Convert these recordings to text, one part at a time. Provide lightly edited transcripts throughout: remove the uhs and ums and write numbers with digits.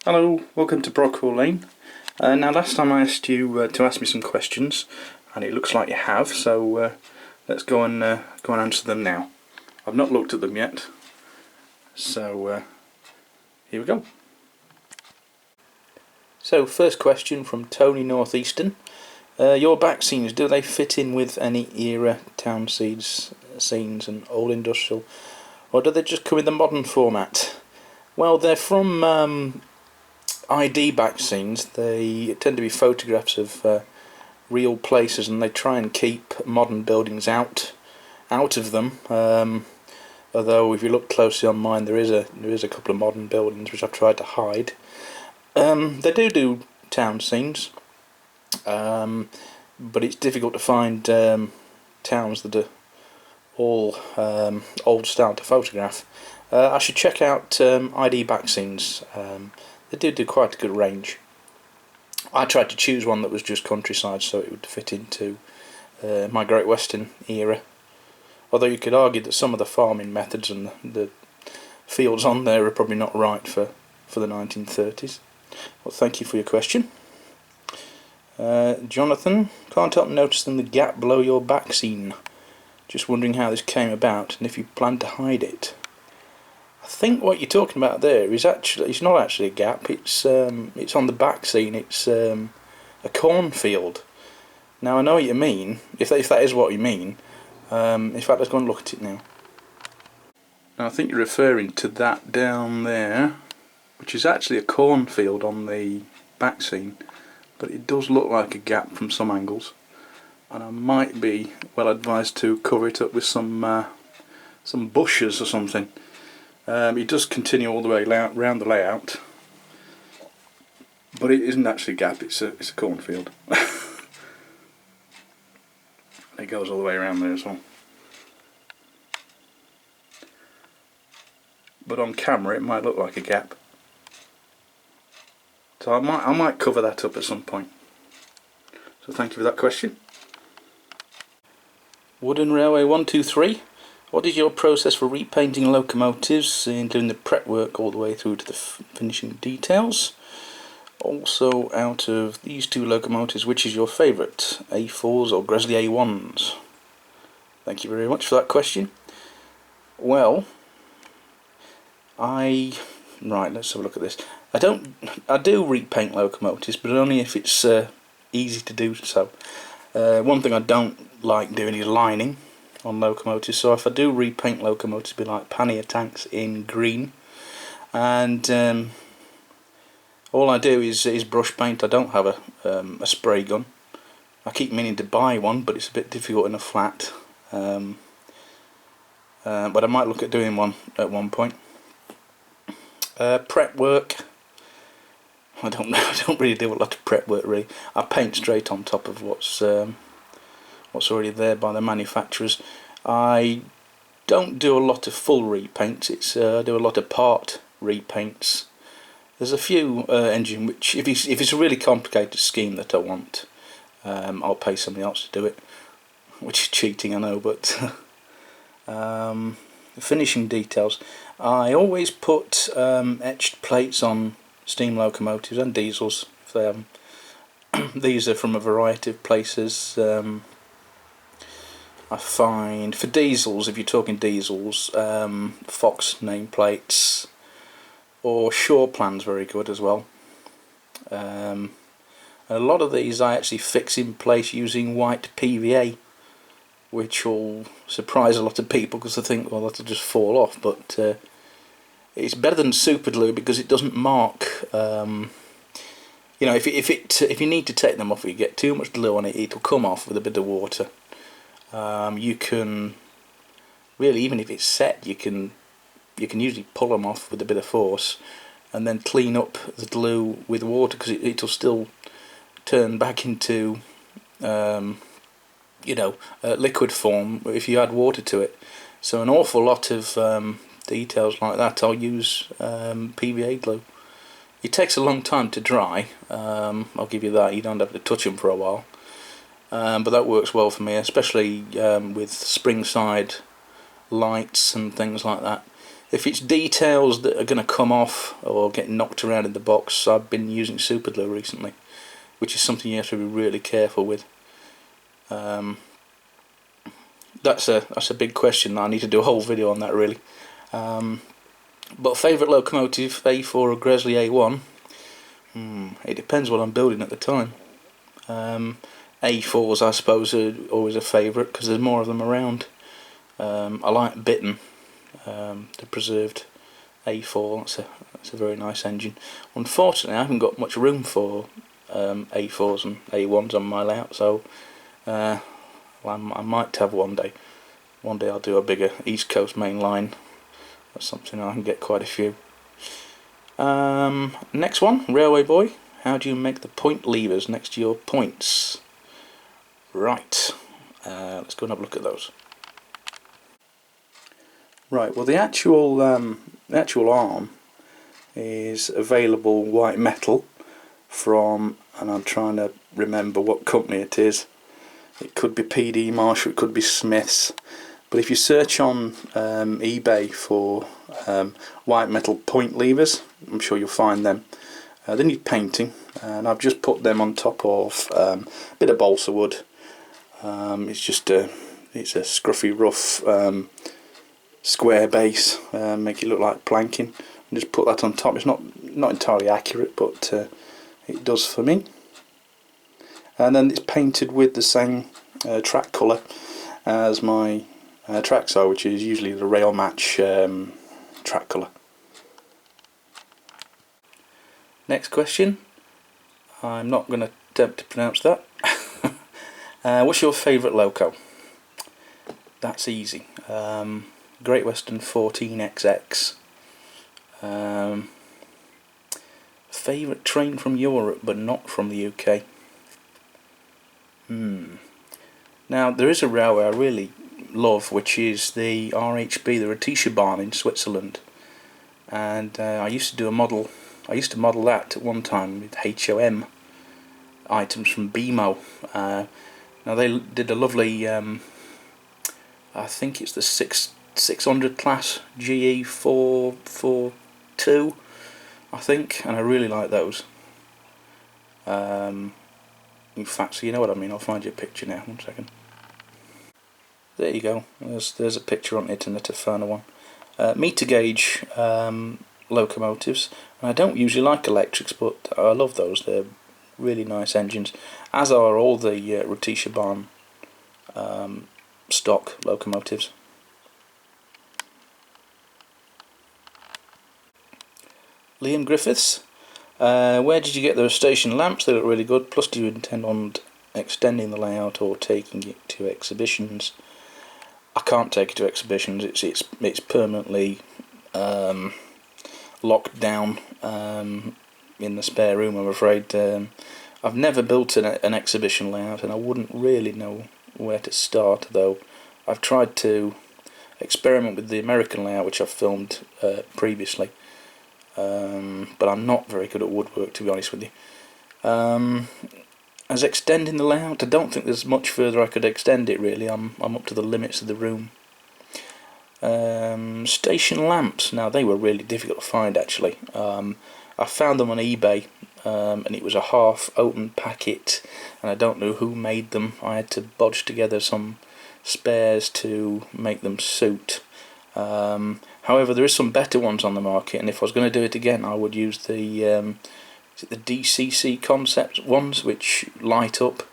Hello, welcome to Brockwell Lane. Now last time I asked you to ask me some questions, and it looks like you have, so let's go and answer them now. I've not looked at them yet, so here we go. So first question from Tony Northeastern. Your back scenes, do they fit in with any era town scenes and old industrial, or do they just come in the modern format? Well, they're from ID back scenes. They tend to be photographs of real places, and they try and keep modern buildings out of them. Although if you look closely on mine, there is a couple of modern buildings which I've tried to hide. They do town scenes, but it's difficult to find towns that are all old style to photograph. I should check out ID back scenes. They do quite a good range. I tried to choose one that was just countryside so it would fit into my Great Western era. Although you could argue that some of the farming methods and the fields on there are probably not right for the 1930s. Well, thank you for your question. Jonathan, can't help noticing the gap below your back scene. Just wondering how this came about and if you plan to hide it. I think what you're talking about there is it's not actually a gap. It's on the back scene. It's a cornfield. Now I know what you mean. If that is what you mean, in fact, let's go and look at it now. Now I think you're referring to that down there, which is actually a cornfield on the back scene, but it does look like a gap from some angles, and I might be well advised to cover it up with some bushes or something. It does continue all the way round the layout, but it isn't actually a gap. It's a cornfield. It goes all the way around there as well. But on camera, it might look like a gap. So I might cover that up at some point. So thank you for that question. Wooden Railway 123. What is your process for repainting locomotives, including the prep work all the way through to the finishing details? Also, out of these two locomotives, which is your favourite, A4s or Gresley A1s? Thank you very much for that question. Well, right, let's have a look at this. I do repaint locomotives, but only if it's easy to do so. One thing I don't like doing is lining on locomotives, so if I do repaint locomotives, it'll be like pannier tanks in green, and all I do is brush paint. I don't have a spray gun. I keep meaning to buy one, but it's a bit difficult in a flat, but I might look at doing one at one point. Prep work, I don't really do a lot of prep work really. I paint straight on top of what's already there by the manufacturers. I don't do a lot of full repaints. I do a lot of part repaints. There's a few engine which, if it's a really complicated scheme that I want, I'll pay somebody else to do it, which is cheating, I know. But the finishing details, I always put etched plates on steam locomotives and diesels if they have them. These are from a variety of places. I find for diesels, if you're talking diesels, Fox nameplates or Shaw plans very good as well. A lot of these I actually fix in place using white PVA, which will surprise a lot of people because they think, well, that'll just fall off, but it's better than super glue because it doesn't mark. You know, if you need to take them off, if you get too much glue on it, it'll come off with a bit of water. You can really, even if it's set, you can usually pull them off with a bit of force and then clean up the glue with water, because it'll still turn back into liquid form if you add water to it. So an awful lot of details like that I'll use PVA glue. It takes a long time to dry, I'll give you that. You don't have to touch them for a while, but that works well for me, especially with Springside lights and things like that. If it's details that are going to come off or get knocked around in the box, I've been using super glue recently, which is something you have to be really careful with. That's a big question. I need to do a whole video on that really. But favourite locomotive, A4 or Gresley A1? It depends what I'm building at the time. A4s I suppose are always a favourite because there's more of them around. I like Bitten, the preserved A4. That's a very nice engine. Unfortunately I haven't got much room for A4s and A1s on my layout, so I might have one day. One day I'll do a bigger East Coast main line. That's something I can get quite a few. Next one, Railway Boy. How do you make the point levers next to your points? Right, let's go and have a look at those. Right, well the actual arm is available white metal from, and I'm trying to remember what company it is. It could be PD Marshall, it could be Smith's. But if you search on eBay for white metal point levers, I'm sure you'll find them. They need painting, and I've just put them on top of a bit of balsa wood. It's a scruffy, rough square base, make it look like planking, and just put that on top. It's not entirely accurate, but it does for me. And then it's painted with the same track colour as my Trackside, which is usually the rail match track colour. Next question. I'm not going to attempt to pronounce that. What's your favourite loco? That's easy. Great Western 14XX. Favourite train from Europe but not from the UK? Now there is a railway I really love, which is the RHB, the Rötische in Switzerland, and I used to model that at one time with HOM items from BMO. Now they did a lovely, I think it's the 600 class GE 442, I think, and I really like those. In fact, so you know what I mean, I'll find you a picture now, 1 second. There you go, there's a picture on it, and the Tafana one. Meter gauge locomotives, and I don't usually like electrics, but I love those. They're really nice engines, as are all the Rötische Bahn stock locomotives. Liam Griffiths, where did you get those station lamps? They look really good. Plus, do you intend on extending the layout or taking it to exhibitions? I can't take it to exhibitions. It's permanently locked down in the spare room, I'm afraid. I've never built an exhibition layout, and I wouldn't really know where to start, though I've tried to experiment with the American layout, which I've filmed previously, but I'm not very good at woodwork, to be honest with you. As extending the layout, I don't think there's much further I could extend it really. I'm up to the limits of the room. Station lamps, now they were really difficult to find actually. I found them on eBay, and it was a half open packet, and I don't know who made them. I had to bodge together some spares to make them suit. However, there is some better ones on the market, and if I was going to do it again, I would use the DCC concept ones, which light up.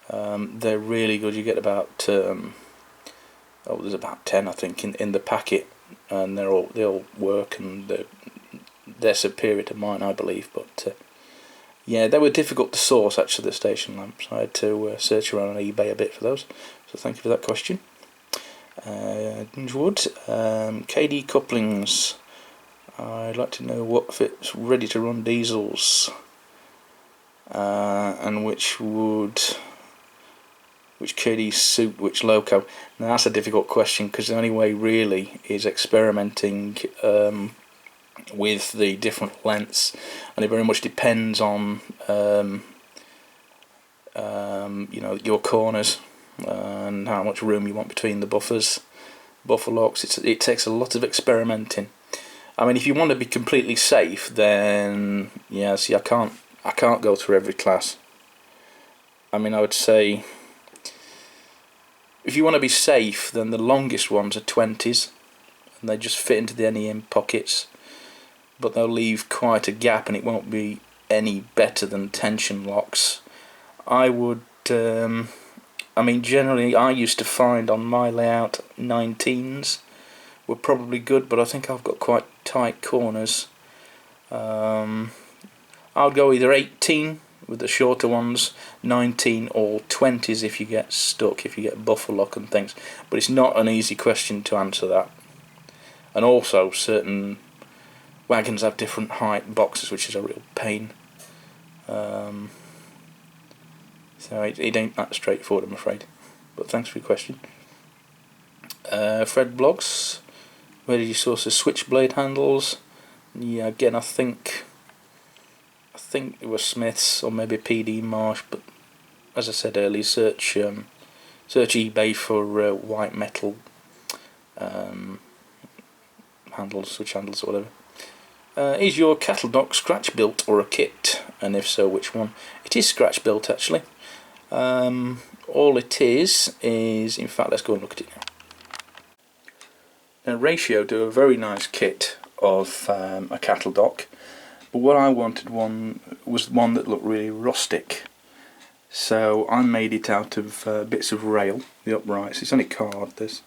They're really good. You get about there's about 10 I think in the packet, and they all work, and they're superior to mine, I believe. But yeah, they were difficult to source actually, the station lamps. I had to search around on eBay a bit for those. So thank you for that question. KD couplings. I'd like to know what fits ready to run diesels, and which KDs suit which loco. Now that's a difficult question, because the only way really is experimenting with the different lengths, and it very much depends on your corners and how much room you want between the buffer locks. It takes a lot of experimenting I mean, if you want to be completely safe, then yeah. See, I can't go through every class. I mean, I would say if you want to be safe, then the longest ones are 20s, and they just fit into the NEM pockets, but they'll leave quite a gap, and it won't be any better than tension locks. I would. I mean, generally, I used to find on my layout 19s were probably good, but I think I've got quite tight corners. I'll go either 18 with the shorter ones, 19 or 20s if you get stuck, if you get buffer lock and things. But it's not an easy question to answer that. And also, certain wagons have different height boxes, which is a real pain. So it ain't that straightforward, I'm afraid. But thanks for your question. Fred Blogs, where did you source the switchblade handles? Yeah, again, I think it was Smith's or maybe PD Marsh, but as I said earlier, search eBay for white metal handles, switch handles or whatever. Is your cattle dock scratch built or a kit? And if so, which one? It is scratch built actually. All it is, in fact, let's go and look at it now. Now, Ratio do a very nice kit of a cattle dock, but what I wanted was one that looked really rustic. So I made it out of bits of rail, the uprights. It's only card, this,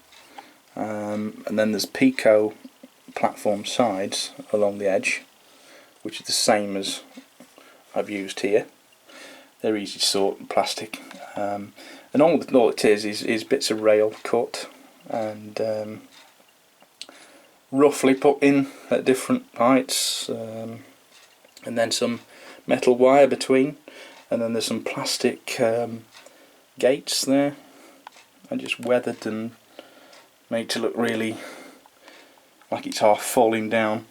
and then there's Pico platform sides along the edge, which are the same as I've used here. They're easy to sort, plastic, and all it is bits of rail cut and roughly put in at different heights, and then some metal wire between, and then there's some plastic gates there, and just weathered and made to look really like it's half falling down.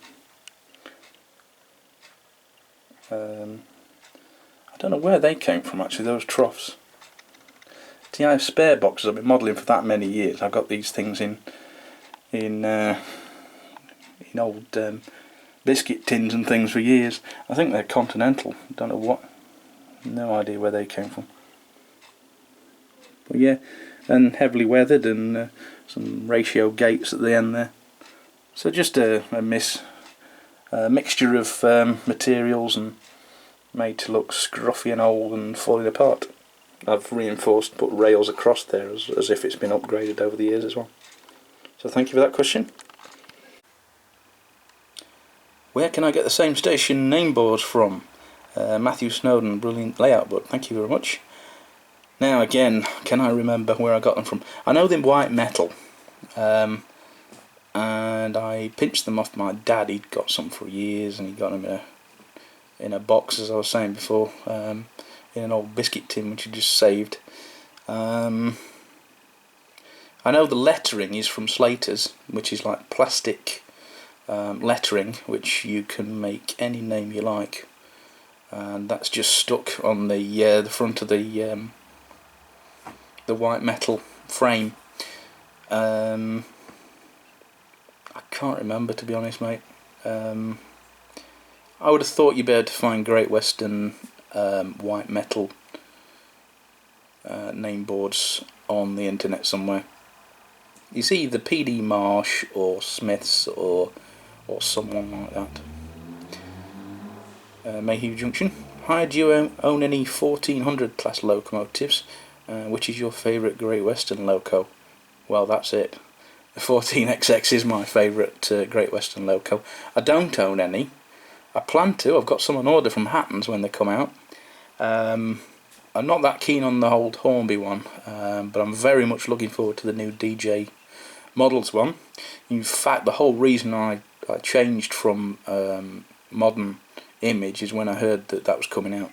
I don't know where they came from actually, those troughs. See, I have spare boxes. I've been modelling for that many years. I've got these things in old biscuit tins and things for years. I think they're Continental. I don't know what. No idea where they came from. But yeah, and heavily weathered and some Ratio gates at the end there. So just a mixture of materials and made to look scruffy and old and falling apart. I've reinforced, put rails across there as if it's been upgraded over the years as well. So thank you for that question. Where can I get the same station name boards from? Matthew Snowden, brilliant layout book, thank you very much. Now again, can I remember where I got them from? I know they're white metal, and I pinched them off my dad. He'd got some for years and he got them in a box, as I was saying before, in an old biscuit tin which he just saved. I know the lettering is from Slater's, which is like plastic lettering, which you can make any name you like, and that's just stuck on the front of the white metal frame. I can't remember, to be honest, mate. I would have thought you'd be able to find Great Western white metal name boards on the internet somewhere. You see the PD Marsh or Smith's or someone like that. Mayhew Junction. Hi, do you own any 1400 class locomotives? Which is your favourite Great Western loco? Well, that's it. The 14XX is my favourite Great Western loco. I don't own any. I plan to. I've got some on order from Hattons when they come out. I'm not that keen on the old Hornby one, but I'm very much looking forward to the new DJ Models one. In fact, the whole reason I changed from Modern Image is when I heard that was coming out.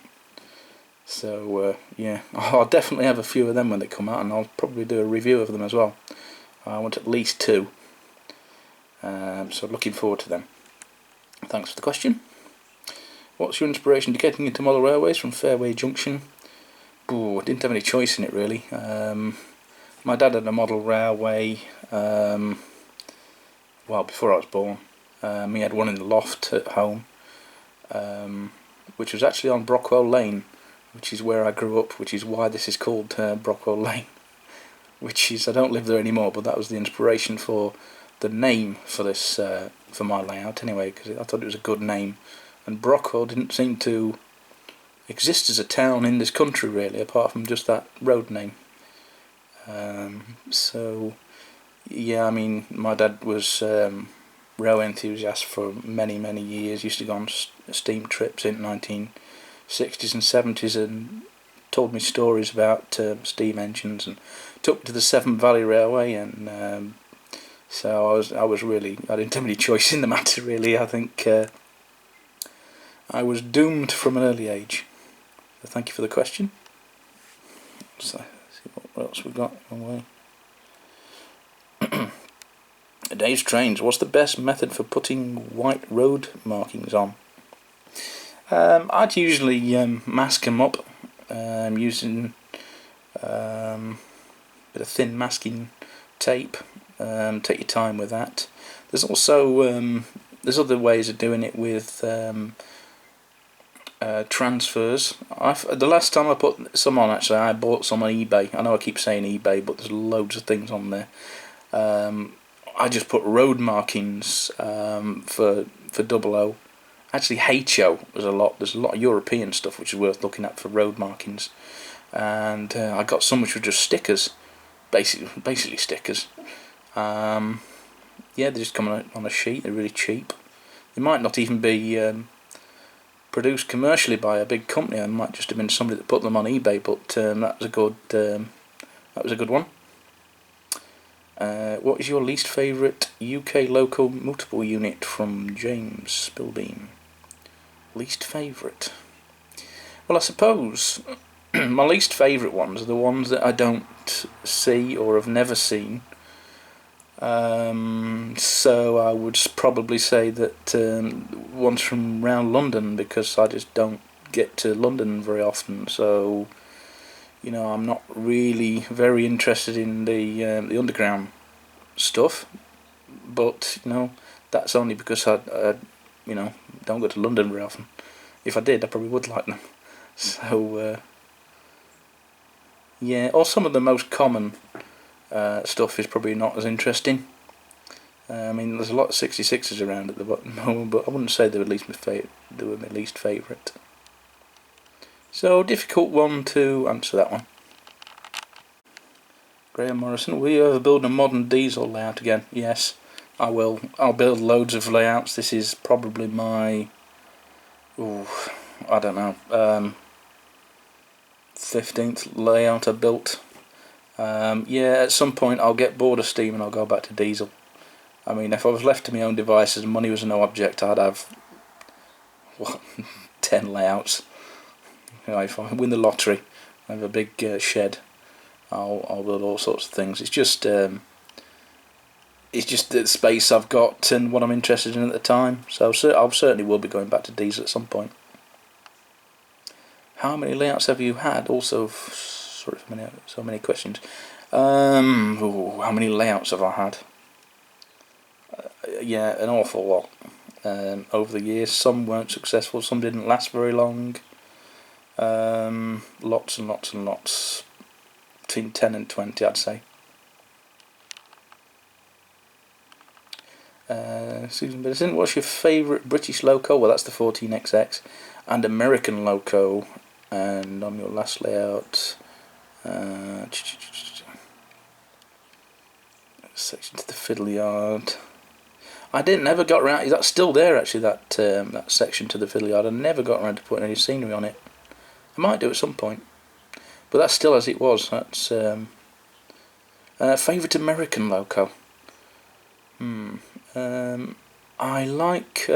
So yeah, I'll definitely have a few of them when they come out, and I'll probably do a review of them as well. I want at least 2, so looking forward to them. Thanks for the question. What's your inspiration to getting into model railways? From Fairway Junction. I didn't have any choice in it really. My dad had a model railway, well, before I was born, He had one in the loft at home, which was actually on Brockwell Lane, which is where I grew up, which is why this is called Brockwell Lane. Which is, I don't live there anymore, but that was the inspiration for the name for this, for my layout anyway, because I thought it was a good name. And Brockwell didn't seem to exist as a town in this country really, apart from just that road name. So yeah, I mean, my dad was railway enthusiast for many years. Used to go on steam trips in 1960s and 70s and told me stories about steam engines, and took me to the Severn Valley Railway, and so I didn't have any choice in the matter really. I think I was doomed from an early age. So thank you for the question. So see what else we got away. Dave's Trains. What's the best method for putting white road markings on? I'd usually mask them up using a bit of thin masking tape. Take your time with that. There's also there's other ways of doing it with transfers. The last time I put some on, actually, I bought some on eBay. I know I keep saying eBay, but there's loads of things on there. I just put road markings for 00. Actually, HO there's a lot of European stuff which is worth looking at for road markings. And I got some which were just stickers, basically stickers. Yeah, they just come on a sheet. They're really cheap. They might not even be produced commercially by a big company. It might just have been somebody that put them on eBay. But that was a good one. What is your least favourite UK locomotive unit? From James Spilbeam. Least favourite? Well, I suppose my least favourite ones are the ones that I don't see or have never seen. So I would probably say that ones from around London, because I just don't get to London very often. So, you know, I'm not really very interested in the underground stuff. But you know, that's only because I you know, don't go to London very often. If I did, I probably would like them. So yeah, or some of the most common stuff is probably not as interesting. I mean, there's a lot of 66s around at the moment, but I wouldn't say they were my least favourite. So, difficult one to answer that one. Graham Morrison, will you ever build a modern diesel layout again? Yes, I will. I'll build loads of layouts. This is probably my, I don't know, 15th layout I built. Yeah, at some point I'll get bored of steam and I'll go back to diesel. I mean, if I was left to my own devices and money was no object, I'd have 10 layouts. You know, if I win the lottery, I have a big shed. I'll build all sorts of things. It's just the space I've got and what I'm interested in at the time. So I'll certainly will be going back to diesel at some point. How many layouts have you had? Also, sorry for so many questions. How many layouts have I had? Yeah, an awful lot. Over the years, some weren't successful, some didn't last very long. Lots and lots and lots. Between 10 and 20, I'd say. Susan Benson, what's your favourite British loco? Well, that's the 14XX. And American loco. And on your last layout, section to the fiddle yard. I never got around. That's still there actually. That section to the fiddle yard. I never got around to putting any scenery on it. I might do at some point, but that's still as it was. That's favourite American loco. I like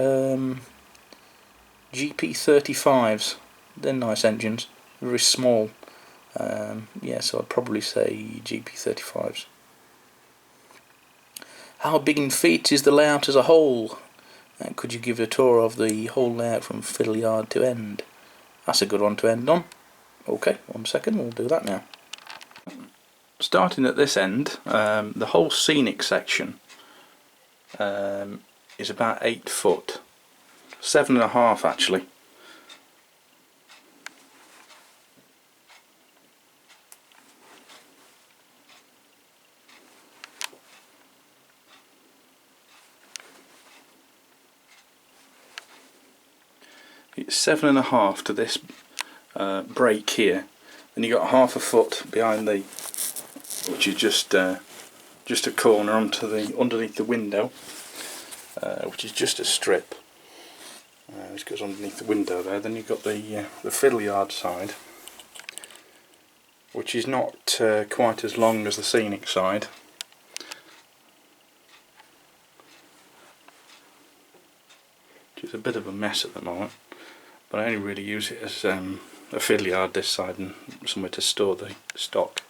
GP35s. They're nice engines. They're very small. Yeah, so I'd probably say GP35s. How big in feet is the layout as a whole? Could you give a tour of the whole layout from fiddle yard to end? That's a good one to end on. Okay, 1 second, we'll do that now. Starting at this end, the whole scenic section is about 8 foot, 7.5 actually. It's 7.5 to this break here, and you got 1/2 foot behind the, which is just a corner onto the underneath the window, which is just a strip, which goes underneath the window there. Then you've got the fiddle yard side, which is not quite as long as the scenic side. Which is a bit of a mess at the moment, but I only really use it as a fiddle yard this side and somewhere to store the stock.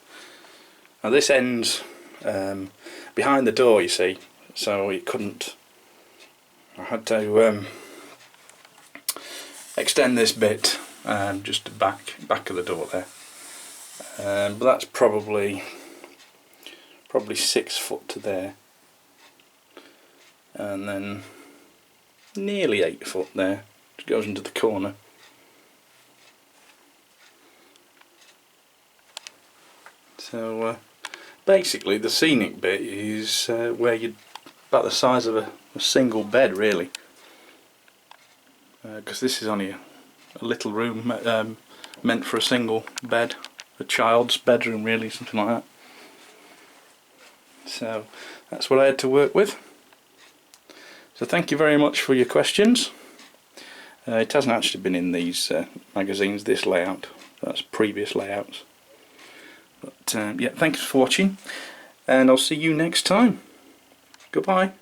Now this ends behind the door, you see, so it couldn't. I had to extend this bit just the back of the door there, but that's probably 6 foot to there, and then nearly 8 foot there, which goes into the corner. So basically the scenic bit is where you're about the size of a single bed really, because this is only a little room meant for a single bed, a child's bedroom really, something like that. So that's what I had to work with. So thank you very much for your questions. It hasn't actually been in these magazines, this layout, that's previous layouts. But yeah, thanks for watching, and I'll see you next time. Goodbye.